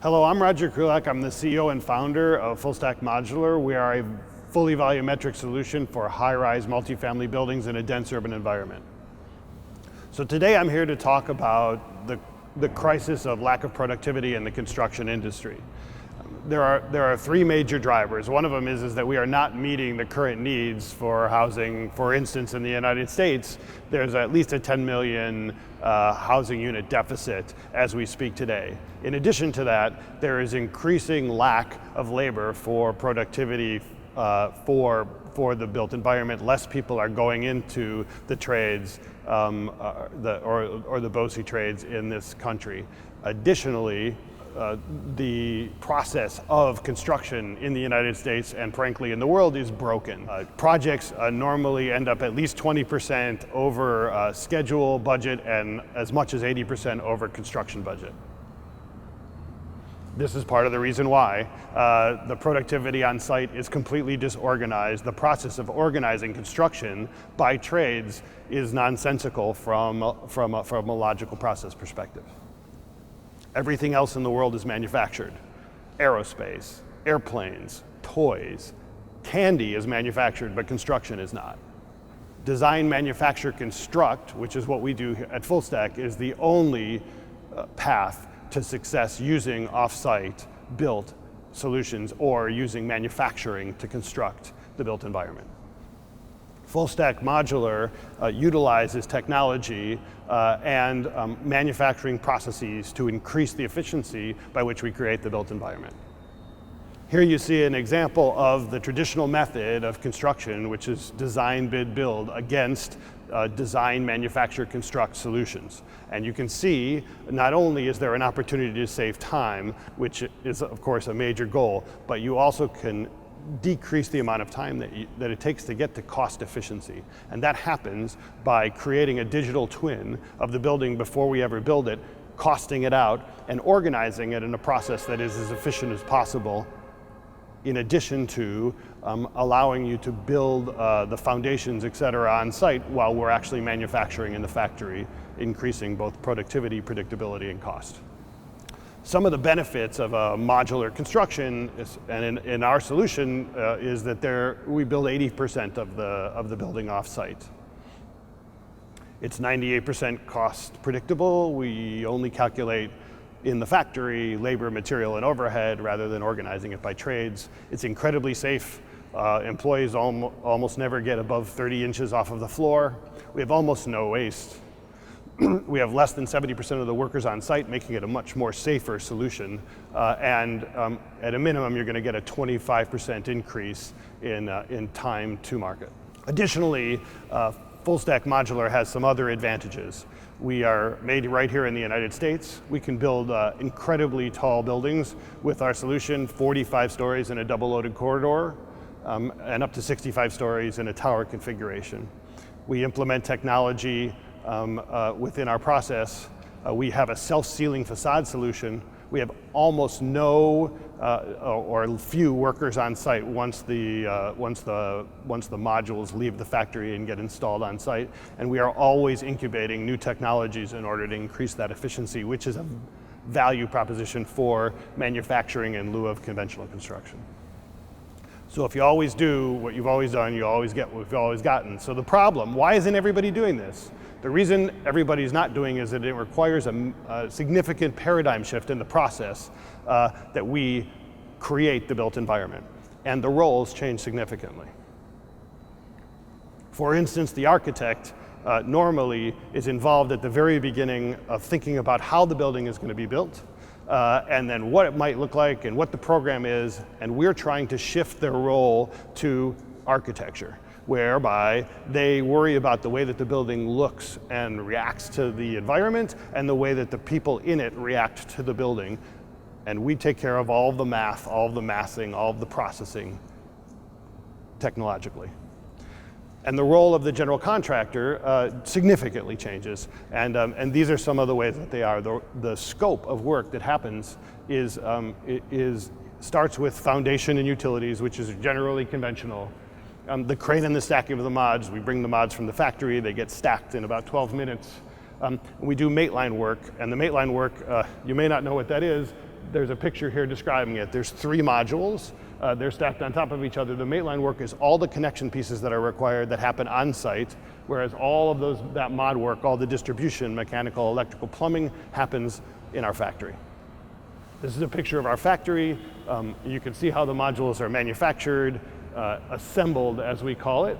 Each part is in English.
Hello, I'm Roger Krulak. I'm the CEO and founder of FullStack Modular. We are a fully volumetric solution for high-rise multifamily buildings in a dense urban environment. So today I'm here to talk about the crisis of lack of productivity in the construction industry. There are three major drivers. One of them is that we are not meeting the current needs for housing. For instance, in the United States, there's at least a 10 million housing unit deficit as we speak today. In addition to that, there is increasing lack of labor for productivity for the built environment. Less people are going into the trades or the BOSI trades in this country. Additionally, the process of construction in the United States and frankly in the world is broken. Projects normally end up at least 20% over schedule, budget, and as much as 80% over construction budget. This is part of the reason why the productivity on site is completely disorganized. The process of organizing construction by trades is nonsensical from a logical process perspective. Everything else in the world is manufactured. Aerospace, airplanes, toys, candy is manufactured, but construction is not. Design, manufacture, construct, which is what we do at FullStack, is the only path to success using off-site built solutions or using manufacturing to construct the built environment. FullStack Modular utilizes technology and manufacturing processes to increase the efficiency by which we create the built environment. Here you see an example of the traditional method of construction, which is design, bid, build, against design, manufacture, construct solutions. And you can see not only is there an opportunity to save time, which is of course a major goal, but you also can decrease the amount of time that it takes to get to cost efficiency. And that happens by creating a digital twin of the building before we ever build it, costing it out, and organizing it in a process that is as efficient as possible, in addition to allowing you to build the foundations, et cetera, on site while we're actually manufacturing in the factory, increasing both productivity, predictability, and cost. Some of the benefits of a modular construction and in our solution is that we build 80% of the building off-site. It's 98% cost predictable. We only calculate in the factory labor, material, and overhead rather than organizing it by trades. It's incredibly safe. Employees almost never get above 30 inches off of the floor. We have almost no waste. We have less than 70% of the workers on site, making it a much more safer solution. And at a minimum, you're going to get a 25% increase in time to market. Additionally, FullStack Modular has some other advantages. We are made right here in the United States. We can build incredibly tall buildings with our solution, 45 stories in a double-loaded corridor, and up to 65 stories in a tower configuration. We implement technology within our process. We have a self-sealing facade solution. We have almost no or few workers on site once the modules leave the factory and get installed on site. And we are always incubating new technologies in order to increase that efficiency, which is a value proposition for manufacturing in lieu of conventional construction. So if you always do what you've always done, you always get what you've always gotten. So the problem, why isn't everybody doing this? The reason everybody's not doing is that it requires a significant paradigm shift in the process that we create the built environment. And the roles change significantly. For instance, the architect normally is involved at the very beginning of thinking about how the building is going to be built, and then what it might look like and what the program is, and we're trying to shift their role to architecture, whereby they worry about the way that the building looks and reacts to the environment and the way that the people in it react to the building. And we take care of all of the math, all of the massing, all of the processing technologically. And the role of the general contractor significantly changes. And these are some of the ways that they are. The scope of work that happens starts with foundation and utilities, which is generally conventional. The crane and the stacking of the mods, we bring the mods from the factory, they get stacked in about 12 minutes. We do mate line work, and the mate line work, you may not know what that is, there's a picture here describing it. There's 3 modules. They're stacked on top of each other. The mainline work is all the connection pieces that are required that happen on site, whereas all of that mod work, all the distribution, mechanical, electrical, plumbing, happens in our factory. This is a picture of our factory. You can see how the modules are manufactured, assembled as we call it.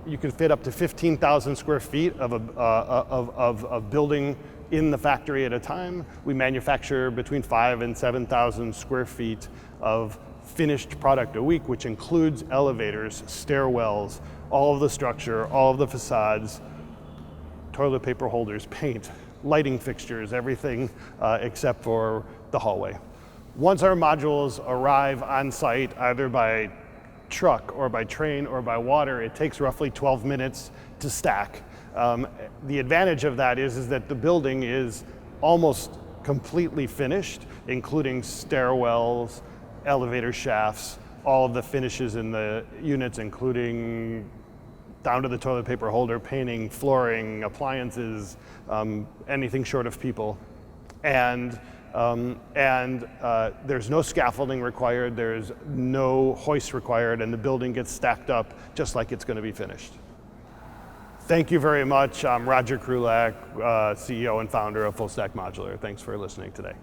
You can fit up to 15,000 square feet of building in the factory at a time. We manufacture between 5,000 and 7,000 square feet of finished product a week, which includes elevators, stairwells, all of the structure, all of the facades, toilet paper holders, paint, lighting fixtures, everything except for the hallway. Once our modules arrive on site, either by truck or by train or by water, it takes roughly 12 minutes to stack. The advantage of that is that the building is almost completely finished, including stairwells, elevator shafts, all of the finishes in the units, including down to the toilet paper holder, painting, flooring, appliances, anything short of people. And there's no scaffolding required, there's no hoist required, and the building gets stacked up just like it's going to be finished. Thank you very much. I'm Roger Krulak, CEO and founder of FullStack Modular. Thanks for listening today.